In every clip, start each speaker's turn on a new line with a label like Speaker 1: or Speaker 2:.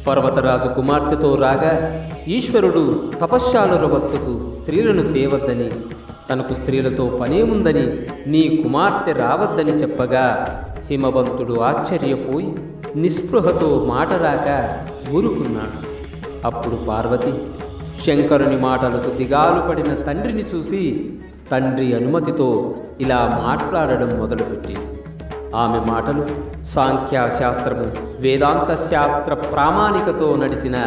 Speaker 1: పర్వతరాజు కుమార్తెతో రాగా ఈశ్వరుడు తపశ్శాలుర వద్దకు స్త్రీలను తేవద్దని, తనకు స్త్రీలతో పనేముందని, నీ కుమార్తె రావద్దని చెప్పగా హిమవంతుడు ఆశ్చర్యపోయి నిస్పృహతో మాట రాక ఊరుకున్నాడు. అప్పుడు పార్వతి శంకరుని మాటలకు దిగాలు పడిన తండ్రిని చూసి తండ్రి అనుమతితో ఇలా మాట్లాడడం మొదలుపెట్టింది. ఆమె మాటలు సాంఖ్యశాస్త్రము, వేదాంత శాస్త్ర ప్రామాణికతో నడిచిన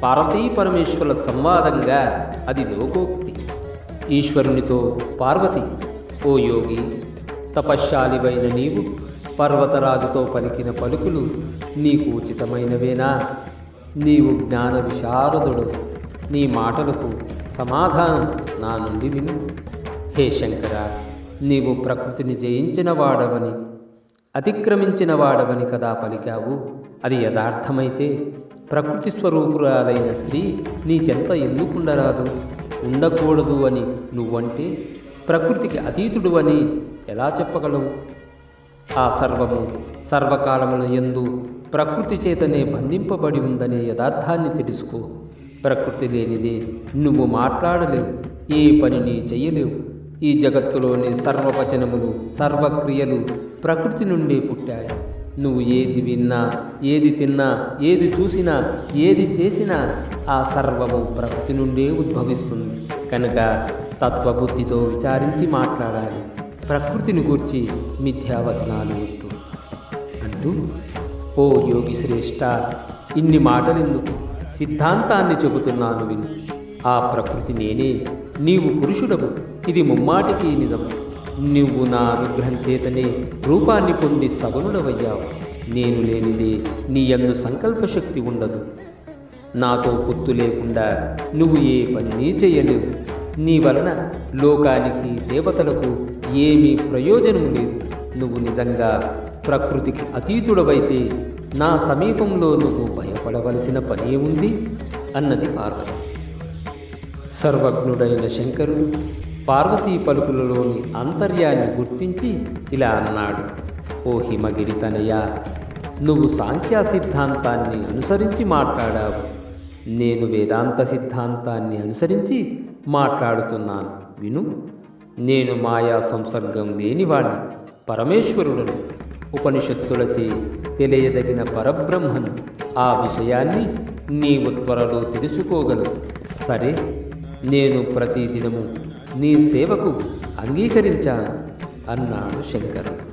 Speaker 1: పార్వతీ పరమేశ్వరుల సంవాదంగా అది లోకోక్తి. ఈశ్వరునితో పార్వతి, ఓ యోగి, తపశ్శాలివైన నీవు పర్వతరాజుతో పలికిన పలుకులు నీకు ఉచితమైనవేనా? నీవు జ్ఞాన విశారదుడు, నీ మాటలకు సమాధానం నా నుండి విను. హే శంకర, నీవు ప్రకృతిని జయించిన వాడవని, అతిక్రమించిన వాడవని కదా పలికావు. అది యథార్థమైతే ప్రకృతి స్వరూపురాలైన స్త్రీ నీ చెంత ఎందుకుండరాదు? ఉండకూడదు అని నువ్వంటే ప్రకృతికి అతీతుడు అని ఎలా చెప్పగలవు? ఆ సర్వము సర్వకాలముల యందు ప్రకృతి చేతనే బంధింపబడి ఉందనే యథార్థాన్ని తెలుసుకో. ప్రకృతి లేనిదే నువ్వు మాట్లాడలేవు, ఏ పనిని చెయ్యలేవు. ఈ జగత్తులోని సర్వవచనములు, సర్వక్రియలు ప్రకృతి నుండే పుట్టాయి. నువ్వు ఏది విన్నా, ఏది తిన్నా, ఏది చూసినా, ఏది చేసినా ఆ సర్వము ప్రకృతి నుండే ఉద్భవిస్తుంది. కనుక తత్వబుద్ధితో విచారించి మాట్లాడాలి. ప్రకృతిని గూర్చి మిథ్యావచనాలు వద్దు అంటూ, ఓ యోగి శ్రేష్ఠ, ఇన్ని మాటలెందుకు? సిద్ధాంతాన్ని చెబుతున్నాను విను. ఆ ప్రకృతి నేనే, నీవు పురుషుడవు, ఇది ముమ్మాటికి నిజం. నువ్వు నా విగ్రహం చేతనే రూపాన్ని పొంది సగుణుడవయ్యావు. నేను లేనిదే నీ యందు సంకల్పశక్తి ఉండదు. నాతో పొత్తు లేకుండా నువ్వు ఏ పని చేయలేవు. నీ వలన లోకానికి, దేవతలకు ఏమీ ప్రయోజనం లేదు. నువ్వు నిజంగా ప్రకృతికి అతీతుడవైతే నా సమీపంలో నువ్వు భయపడవలసిన పనే ఉంది అన్నది పార్వతి. సర్వజ్ఞుడైన శంకరుడు పార్వతీ పలుకులలోని అంతర్యాన్ని గుర్తించి ఇలా అన్నాడు, ఓ హిమగిరి తనయ, నువ్వు సాంఖ్య సిద్ధాంతాన్ని అనుసరించి మాట్లాడావు. నేను వేదాంత సిద్ధాంతాన్ని అనుసరించి మాట్లాడుతున్నాను విను. నేను మాయా సంసర్గం లేనివాడిని, పరమేశ్వరుడను, ఉపనిషత్తులచే తెలియదగిన పరబ్రహ్మను. ఆ విషయాన్ని నీవు త్వరలో తెలుసుకోగలవు. సరే, నేను ప్రతిదినము నీ సేవకు అంగీకరించాను అన్నాడు శంకరుడు.